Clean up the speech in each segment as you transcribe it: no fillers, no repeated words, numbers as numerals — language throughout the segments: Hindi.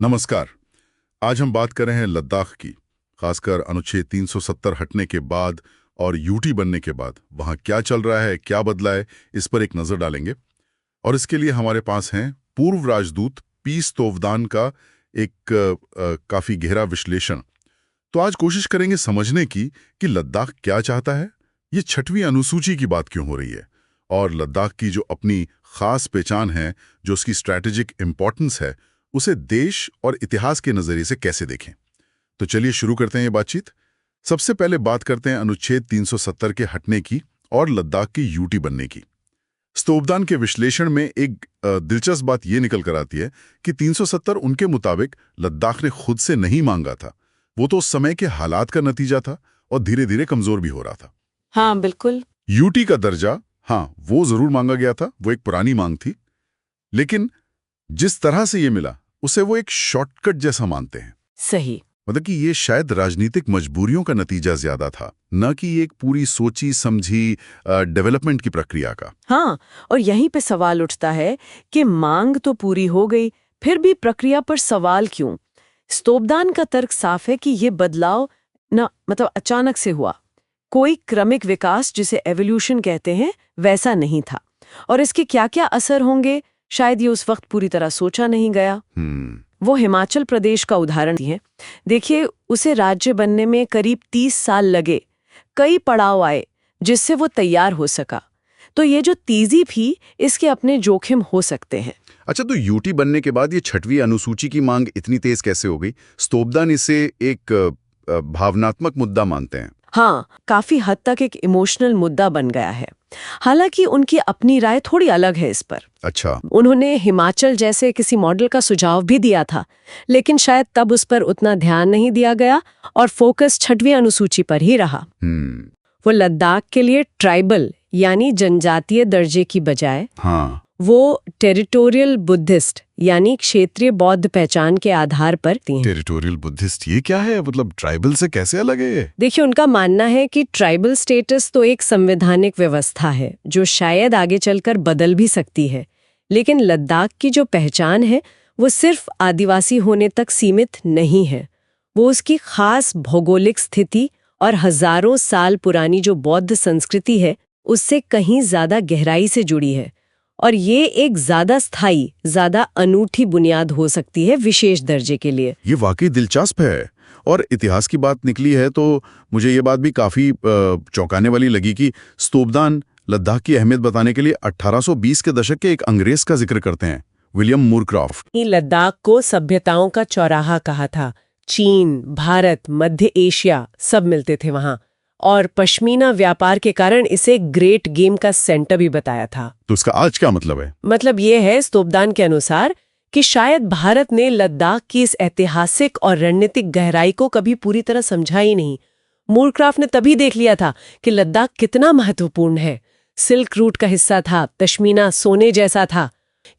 नमस्कार। आज हम बात कर रहे हैं लद्दाख की, खासकर अनुच्छेद 370 हटने के बाद और यूटी बनने के बाद वहाँ क्या चल रहा है, क्या बदला है, इस पर एक नज़र डालेंगे। और इसके लिए हमारे पास हैं पूर्व राजदूत पीस तोवदान का एक काफ़ी गहरा विश्लेषण। तो आज कोशिश करेंगे समझने की कि लद्दाख क्या चाहता है, ये 6वीं अनुसूची की बात क्यों हो रही है, और लद्दाख की जो अपनी खास पहचान है, जो उसकी स्ट्रैटेजिक इंपॉर्टेंस है, उसे देश और इतिहास के नजरिए से कैसे देखें। तो चलिए शुरू करते हैं ये बातचीत। सबसे पहले बात करते हैं अनुच्छेद 370 के हटने की और लद्दाख की यूटी बनने की। स्तोवदान के विश्लेषण में एक दिलचस्प बात यह निकल कर आती है कि 370 उनके मुताबिक लद्दाख ने खुद से नहीं मांगा था, वो तो उस समय के हालात का नतीजा था और धीरे धीरे कमजोर भी हो रहा था। हाँ बिल्कुल। यूटी का दर्जा, हाँ वो जरूर मांगा गया था, वो एक पुरानी मांग थी, लेकिन जिस तरह से ये मिला उसे वो एक शॉर्टकट जैसा मानते हैं। सही। मतलब कि ये शायद राजनीतिक मजबूरियों का नतीजा ज्यादा था, न कि एक पूरी सोची समझी डेवलपमेंट की प्रक्रिया का। हाँ, और यहीं पे सवाल उठता है कि मांग तो पूरी हो गई, फिर भी प्रक्रिया पर सवाल क्यों? स्तोवदान का तर्क साफ है कि ये बदलाव अचानक से हुआ। कोई क्रमिक विकास, जिसे एवोल्यूशन कहते हैं, वैसा नहीं था। और इसके क्या क्या असर होंगे, शायद ये उस वक्त पूरी तरह सोचा नहीं गया। वो हिमाचल प्रदेश का उदाहरण है। देखिए, उसे राज्य बनने में करीब 30 साल लगे, कई पड़ाव आए जिससे वो तैयार हो सका। तो ये जो तेजी थी, इसके अपने जोखिम हो सकते हैं। अच्छा, तो यूटी बनने के बाद ये 6वीं अनुसूची की मांग इतनी तेज कैसे हो गई? स्तोवदान इसे एक भावनात्मक मुद्दा मानते हैं। हाँ, काफी हद तक एक इमोशनल मुद्दा बन गया है। हालांकि उनकी अपनी राय थोड़ी अलग है इस पर। अच्छा। उन्होंने हिमाचल जैसे किसी मॉडल का सुझाव भी दिया था, लेकिन शायद तब उस पर उतना ध्यान नहीं दिया गया और फोकस 6वीं अनुसूची पर ही रहा। वो लद्दाख के लिए ट्राइबल यानी जनजातीय दर्जे की बजाय वो टेरिटोरियल बुद्धिस्ट यानी क्षेत्रीय बौद्ध पहचान के आधार पर थी। टेरिटोरियल बुद्धिस्ट ये क्या है? मतलब ट्राइबल से कैसे अलग है ये? देखिए, उनका मानना है कि ट्राइबल स्टेटस तो एक संवैधानिक व्यवस्था है जो शायद आगे चलकर बदल भी सकती है, लेकिन लद्दाख की जो पहचान है वो सिर्फ आदिवासी होने तक सीमित नहीं है। वो उसकी खास भौगोलिक स्थिति और हजारों साल पुरानी जो बौद्ध संस्कृति है उससे कहीं ज्यादा गहराई से जुड़ी है, और ये एक ज्यादा स्थायी, ज्यादा अनूठी बुनियाद हो सकती है विशेष दर्जे के लिए। ये वाकई दिलचस्प है। और इतिहास की बात निकली है तो मुझे ये बात भी काफी चौंकाने वाली लगी कि स्तोवदान लद्दाख की अहमियत बताने के लिए 1820 के दशक के एक अंग्रेज का जिक्र करते हैं, विलियम मूरक्राफ्ट। लद्दाख को सभ्यताओं का चौराहा कहा था। चीन, भारत, मध्य एशिया सब मिलते थे वहां, और पश्मीना व्यापार के कारण इसे ग्रेट गेम का सेंटर भी बताया था। तो इसका आज क्या मतलब है? मतलब ये है स्तोवदान के अनुसार कि शायद भारत ने लद्दाख की इस ऐतिहासिक और रणनीतिक गहराई को कभी पूरी तरह समझा ही नहीं। मूरक्राफ्ट ने तभी देख लिया था कि लद्दाख कितना महत्वपूर्ण है, सिल्क रूट का हिस्सा था, पश्मीना सोने जैसा था,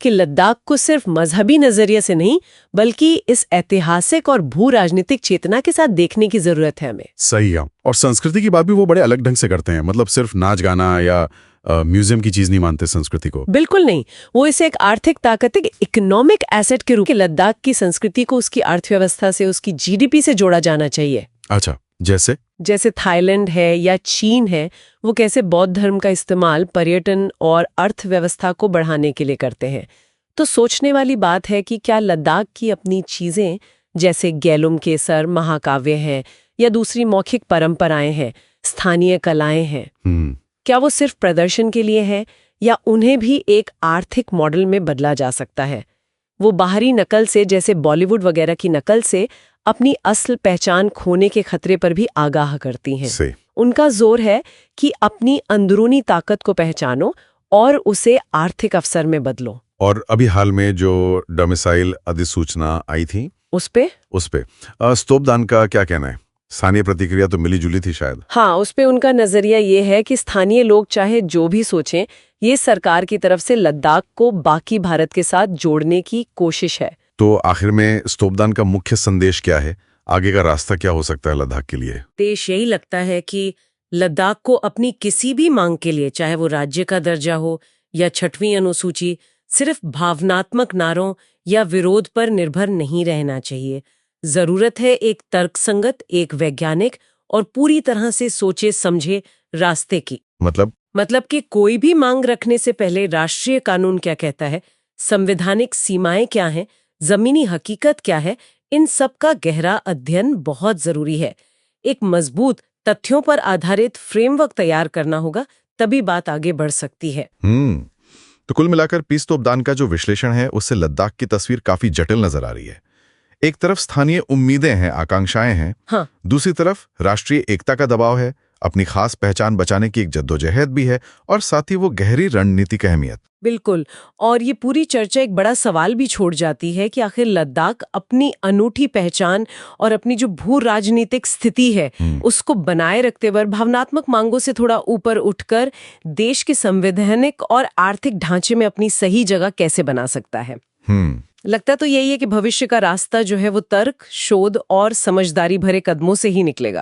कि लद्दाख को सिर्फ मजहबी नजरिए से नहीं बल्कि इस ऐतिहासिक और भू राजनीतिक चेतना के साथ देखने की जरूरत है हमें। सही है। और संस्कृति की बात भी वो बड़े अलग ढंग से करते हैं, मतलब सिर्फ नाच गाना या म्यूजियम की चीज नहीं मानते संस्कृति को। बिल्कुल नहीं, वो इसे एक आर्थिक ताकत, एक इकोनॉमिक एसेट के रूप में लद्दाख की संस्कृति को उसकी अर्थव्यवस्था से, उसकी जीडीपी से जोड़ा जाना चाहिए। अच्छा, जैसे थाईलैंड है या चीन है, वो कैसे बौद्ध धर्म का इस्तेमाल पर्यटन और अर्थव्यवस्था को बढ़ाने के लिए करते हैं। तो सोचने वाली बात है कि क्या लद्दाख की अपनी चीजें जैसे गैलुम केसर, महाकाव्य हैं या दूसरी मौखिक परंपराएं हैं, स्थानीय कलाएं हैं, क्या वो सिर्फ प्रदर्शन के लिए है या उन्हें भी एक आर्थिक मॉडल में बदला जा सकता है? वो बाहरी नकल से, जैसे बॉलीवुड वगैरह की नकल से, अपनी असल पहचान खोने के खतरे पर भी आगाह करती हैं। उनका जोर है कि अपनी अंदरूनी ताकत को पहचानो और उसे आर्थिक अवसर में बदलो। और अभी हाल में जो डोमिसाइल अधिसूचना आई थी उस पे स्तोवदान का क्या कहना है? स्थानीय प्रतिक्रिया तो मिली जुली थी शायद। हाँ, उस पे उनका नजरिया ये है कि स्थानीय लोग चाहे जो भी सोचें, ये सरकार की तरफ से लद्दाख को बाकी भारत के साथ जोड़ने की कोशिश है। तो आखिर में स्तोवदान का मुख्य संदेश क्या है? आगे का रास्ता क्या हो सकता है लद्दाख के लिए? देश यही लगता है कि लद्दाख को अपनी किसी भी मांग के लिए, चाहे वो राज्य का दर्जा हो या 6वीं अनुसूची, सिर्फ भावनात्मक नारों या विरोध पर निर्भर नहीं रहना चाहिए। जरूरत है एक तर्कसंगत, एक वैज्ञानिक और पूरी तरह से सोचे समझे रास्ते की। मतलब कि कोई भी मांग रखने से पहले राष्ट्रीय कानून क्या कहता है, संवैधानिक सीमाएं क्या हैं, जमीनी हकीकत क्या है, इन सब का गहरा अध्ययन बहुत जरूरी है। एक मजबूत तथ्यों पर आधारित फ्रेमवर्क तैयार करना होगा, तभी बात आगे बढ़ सकती है। तो कुल मिलाकर पीस तोपदान का जो विश्लेषण है उससे लद्दाख की तस्वीर काफी जटिल नजर आ रही है। एक तरफ स्थानीय उम्मीदें हैं, आकांक्षाएं हैं, हाँ। दूसरी तरफ राष्ट्रीय एकता का दबाव है, अपनी खास पहचान बचाने की एक जद्दोजहद भी है, और साथ ही वो गहरी रणनीतिक अहमियत। बिल्कुल। और ये पूरी चर्चा एक बड़ा सवाल भी छोड़ जाती है कि आखिर लद्दाख अपनी अनूठी पहचान और अपनी जो भू राजनीतिक स्थिति है उसको बनाए रखते हुए भावनात्मक मांगों से थोड़ा ऊपर उठकर देश के संवैधानिक और आर्थिक ढांचे में अपनी सही जगह कैसे बना सकता है। लगता तो यही है कि भविष्य का रास्ता जो है वो तर्क, शोध और समझदारी भरे कदमों से ही निकलेगा।